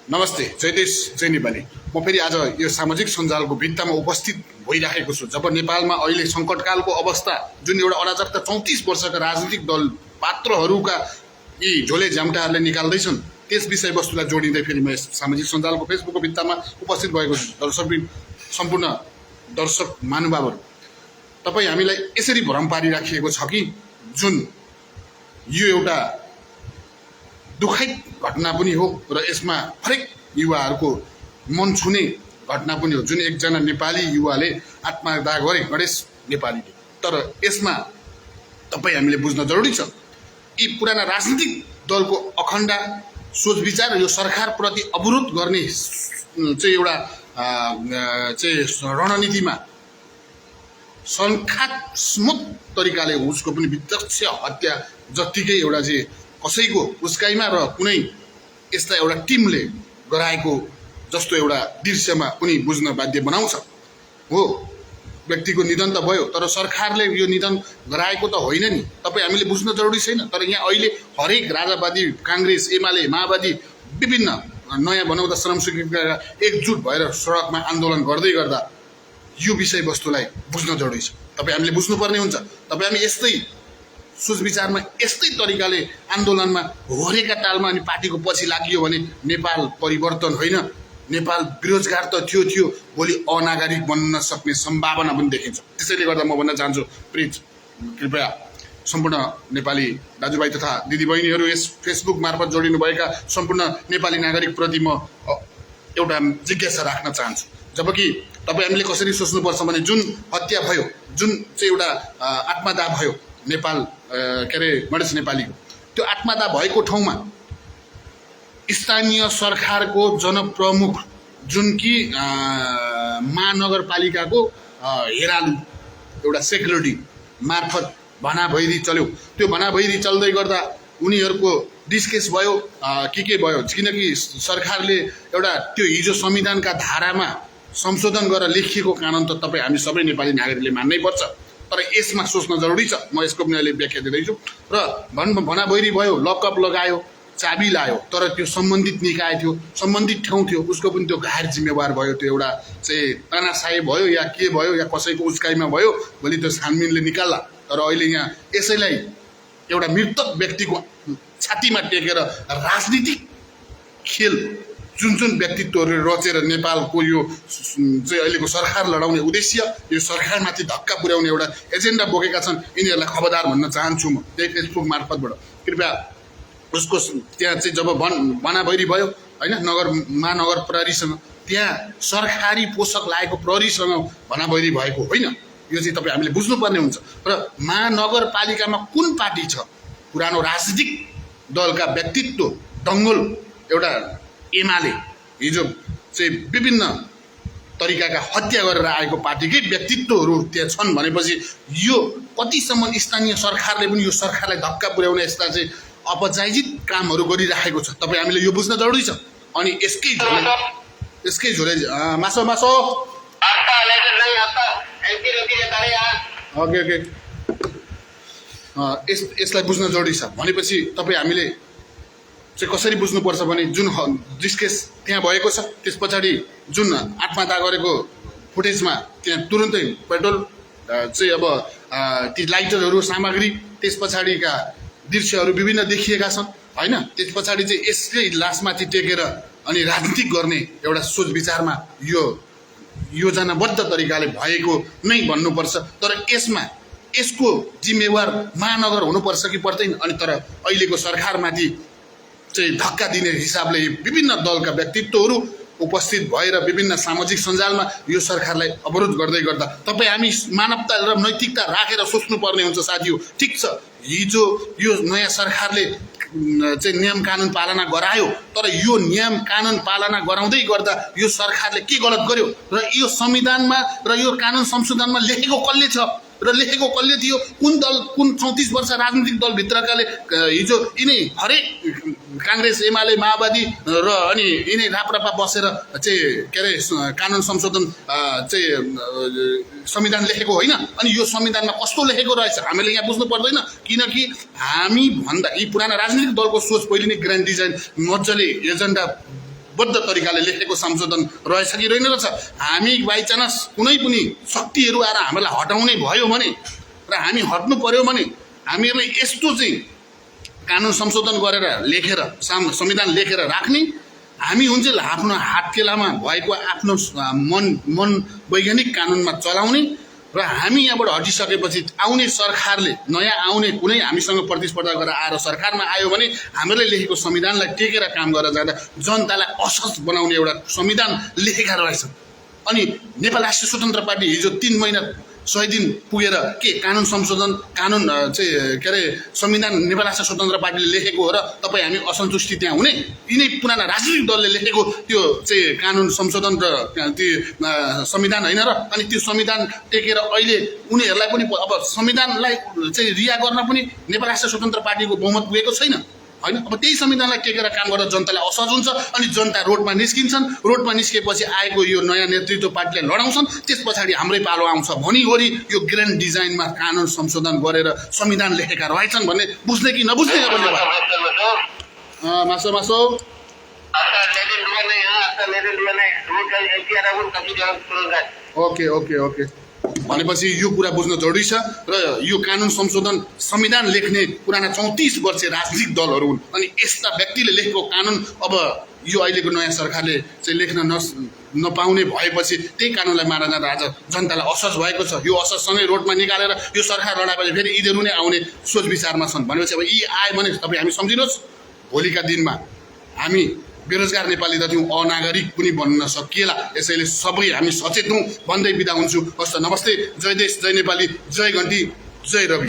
नमस्ते, जयदेश जय नेपाली। म फेरि आज यो सामाजिक सञ्जालको भित्तामा उपस्थित भइराखेको छु। जब नेपालमा अहिले सङ्कटकालको अवस्था, जुन एउटा अराजकता 34 वर्षका राजनीतिक दल पात्रहरूका यी झोले झ्याम्टाहरूले निकाल्दैछन्, त्यस विषयवस्तुलाई जोडिँदै फेरि म यस सामाजिक सञ्जालको फेसबुकको भित्तामा उपस्थित भएको छु। दर्शकबिन सम्पूर्ण दर्शक महानुभावहरू, तपाईँ हामीलाई यसरी भ्रम पारिराखिएको छ कि जुन यो एउटा दुःखद घटना पनि हो र यसमा हरेक युवाहरूको मन छुने घटना पनि हो। जुन एकजना नेपाली युवाले आत्मदाह गरे, गणेश नेपालीले। तर यसमा तपाईँ हामीले बुझ्न जरुरी छ, यी पुराना राजनीतिक दलको अखण्ड सोच विचार यो सरकारप्रति अवरोध गर्ने चाहिँ एउटा रणनीतिमा संख्यात्मक तरिकाले उसको पनि विचक्ष हत्या जत्तिकै एउटा चाहिँ कसैको उस्काइमा र कुनै यस्ता एउटा टिमले गराएको जस्तो एउटा दृश्यमा पनि बुझ्न बाध्य बनाउँछ। हो, व्यक्तिको निधन त भयो, तर सरकारले यो निधन गराएको त होइन नि। तपाईँ हामीले बुझ्न जरुरी छैन। तर यहाँ अहिले हरेक राजावादी, काङ्ग्रेस, एमाले, माओवादी, विभिन्न नयाँ बनाउँदा श्रमजीवीका एकजुट भएर सडकमा आन्दोलन गर्दै गर्दा यो विषयवस्तुलाई बुझ्न जरुरी छ। तपाईँ हामीले बुझ्नुपर्ने हुन्छ। तपाईँ हामी यस्तै सोच विचारमा यस्तै तरिकाले आन्दोलनमा होरेका तालमा अनि पार्टीको पछि लागियो भने नेपाल परिवर्तन होइन, नेपाल बेरोजगार त थियो, भोलि अनागरिक बन्न सक्ने सम्भावना पनि देखिन्छ। त्यसैले गर्दा म भन्न चाहन्छु, प्लिज कृपया सम्पूर्ण नेपाली दाजुभाइ तथा दिदीबहिनीहरू, यस फेसबुक मार्फत जोडिनुभएका सम्पूर्ण नेपाली नागरिकप्रति म एउटा जिज्ञासा राख्न चाहन्छु। जबकि तपाईँ हामीले कसरी सोच्नुपर्छ भने जुन हत्या भयो, जुन चाहिँ एउटा आत्मदाह भयो नेपाल गणेश नेपालीको, त्यो आत्मदाह भएको ठाउँमा स्थानीय सरकारको जनप्रमुख जुन कि महानगरपालिकाको हेरालु एउटा सेक्युरिटी मार्फत भनाभैरी चल्यो। त्यो भनाभैरी चल्दै गर्दा उनीहरूको डिस्केस भयो, के भयो, किनकि सरकारले एउटा त्यो हिजो संविधानका धारामा संशोधन गरेर लेखिएको कानुन त तपाईँ हामी सबै नेपाली नागरिकले मान्नै पर्छ। तर यसमा सोच्न जरुरी छ। म यसको पनि अहिले व्याख्या दिँदैछु। र भनाभैरी भयो, लकअप लगायो, चाबी लायो, तर त्यो सम्बन्धित निकाय थियो, सम्बन्धित ठाउँ थियो, उसको पनि त्यो गैर जिम्मेवार भयो। त्यो एउटा चाहिँ तानासाही भयो या के भयो या कसैको उस्काइमा भयो, भोलि त्यो छानबिनले निकाल्ला। तर अहिले यहाँ यसैलाई एउटा मृतक व्यक्तिको छातीमा टेकेर राजनीतिक खेल जुन व्यक्तित्वहरू रचेर नेपालको यो चाहिँ अहिलेको सरकार लडाउने उद्देश्य, यो सरकारमाथि धक्का पुर्याउने एउटा एजेन्डा बोकेका छन्। यिनीहरूलाई खबरदार भन्न चाहन्छु म त्यही फेसबुक मार्फतबाट। कृपया उसको त्यहाँ चाहिँ जब भनाभैरी भयो होइन, महानगर प्रहरीसँग, त्यहाँ सरकारी पोषक लागेको प्रहरीसँग भनाभैरी भएको होइन। यो चाहिँ तपाईँ हामीले बुझ्नुपर्ने हुन्छ। र महानगरपालिकामा कुन पार्टी छ? पुरानो राजनीतिक दलका व्यक्तित्व दङ्गल एउटा एमाले हिजो चाहिँ विभिन्न तरिकाका हत्या गरेर आएको पार्टीकै व्यक्तित्वहरू त्यहाँ छन् भनेपछि यो कतिसम्म स्थानीय सरकारले पनि यो सरकारलाई धक्का पुर्याउने यस्ता चाहिँ अपचाहित कामहरू गरिराखेको छ। तपाईँ हामीले यो बुझ्न जरुरी छ। अनि यसकै झोले मासो ओके यसलाई बुझ्न जरुरी छ। भनेपछि तपाईँ हामीले चाहिँ कसरी बुझ्नुपर्छ भने जुन डिस्केस त्यहाँ भएको छ, त्यस पछाडि जुन आत्मदाह गरेको फुटेजमा त्यहाँ तुरुन्तै पेट्रोल चाहिँ अब ती लाइटरहरू सामग्री, त्यस पछाडिका दृश्यहरू विभिन्न देखिएका छन् होइन। त्यस पछाडि चाहिँ यसले लासमाथि टेकेर अनि राजनीतिक गर्ने एउटा सोच विचारमा यो योजनाबद्ध तरिकाले भएको नै भन्नुपर्छ। तर यसको जिम्मेवार महानगर हुनुपर्छ कि पर्दैन? अनि तर अहिलेको सरकारमाथि चाहिँ धक्का दिने हिसाबले विभिन्न दलका व्यक्तित्वहरू उपस्थित भएर विभिन्न सामाजिक सञ्जालमा यो सरकारलाई अवरोध गर्दै गर्दा तपाईँ हामी मानवता र नैतिकता राखेर सोच्नुपर्ने हुन्छ। साथी हो, ठिक छ, हिजो यो नयाँ सरकारले चाहिँ नियम कानुन पालना गरायो, तर यो नियम कानुन पालना गराउँदै गर्दा यो सरकारले के गलत गर्यो र यो संविधानमा र यो कानुन संशोधनमा लेखेको कसले छ र लेखेको कसले थियो? कुन दल, कुन 34 वर्ष राजनीतिक दलभित्रकाले हिजो यिनै हरेक काङ्ग्रेस, एमाले, माओवादी र अनि यिनै राप्रपा बसेर चाहिँ के अरे कानुन संशोधन चाहिँ संविधान लेखेको होइन? अनि यो संविधानमा कस्तो लेखेको रहेछ हामीले यहाँ बुझ्नु पर्दैन? किनकि हामी भन्दा यी पुराना राजनीतिक दलको सोच पहिले नै ग्रान्ड डिजाइन मजाले एजेन्डा योजनाबद्ध तरिकाले लेखेको संशोधन रहेछ कि रहेन रहेछ। हामी बाइचान्स कुनै पनि शक्तिहरू आएर हामीलाई हटाउने भयो भने र हामी हट्नु पर्यो भने हामीहरूले यस्तो चाहिँ कानुन संशोधन गरेर लेखेर संविधान लेखेर राख्ने, हामी हुन्छ आफ्नो हातकेलामा भएको आफ्नो मन वैज्ञानिक कानुनमा चलाउने र हामी यहाँबाट हटिसकेपछि आउने सरकारले नयाँ आउने कुनै हामीसँग प्रतिस्पर्धा गरेर आएर सरकारमा आयो भने हामीले लेखेको संविधानलाई टेकेर काम गरेर जाँदा जनतालाई असहज बनाउने एउटा संविधान लेखेका रहेछ। अनि नेपाल राष्ट्रिय स्वतन्त्र पार्टी हिजो 3 महिना 100 दिन पुगेर के कानुन संशोधन कानुन चाहिँ के अरे संविधान नेपाल राष्ट्रिय स्वतन्त्र पार्टीले लेखेको हो र तपाईँ हामी असन्तुष्टि त्यहाँ हुने? यिनै पुराना राजनीतिक दलले लेखेको त्यो चाहिँ कानुन संशोधन र त्यो संविधान होइन र? अनि त्यो संविधान टेकेर अहिले उनीहरूलाई पनि अब संविधानलाई चाहिँ रिहा गर्न पनि नेपाल राष्ट्रिय स्वतन्त्र पार्टीको बहुमत पुगेको छैन होइन। अब त्यही संविधानलाई टेकेर काम गरेर जनतालाई असहज हुन्छ अनि जनता रोडमा निस्किन्छन्। रोडमा निस्केपछि आएको यो नयाँ नेतृत्व पार्टीलाई लडाउँछन्। त्यस पछाडि हाम्रै पालो आउँछ भनिवरी यो ग्रान्ड डिजाइनमा कानुन संशोधन गरेर संविधान लेखेका रहेछन् भन्ने बुझ्ने कि नबुझ्ने? मासो ओके भनेपछि यो कुरा बुझ्न जरुरी छ र यो कानुन संशोधन संविधान लेख्ने पुराना 34 वर्षीय राजनीतिक दलहरू हुन्। अनि यस्ता व्यक्तिले लेखेको कानुन अब यो अहिलेको नयाँ सरकारले चाहिँ लेख्न नपाउने भएपछि त्यही कानुनलाई मार्न जाँदा आज जनतालाई असहज भएको छ। यो असहजसँगै रोडमा निकालेर यो सरकार लडाएपछि फेरि यिनीहरू नै आउने सोच विचारमा छन् भनेपछि अब यी आए भने तपाईँ हामी सम्झिनुहोस् भोलिका दिनमा हामी बेरोजगार नेपाली त थियौँ, अनागरिक पनि बन्न सकिएला। यसैले सबै हामी सचेत हौँ भन्दै बिदा हुन्छु। हस् त, नमस्ते, जय देश, जय नेपाली, जय घन्टी, जय रवि।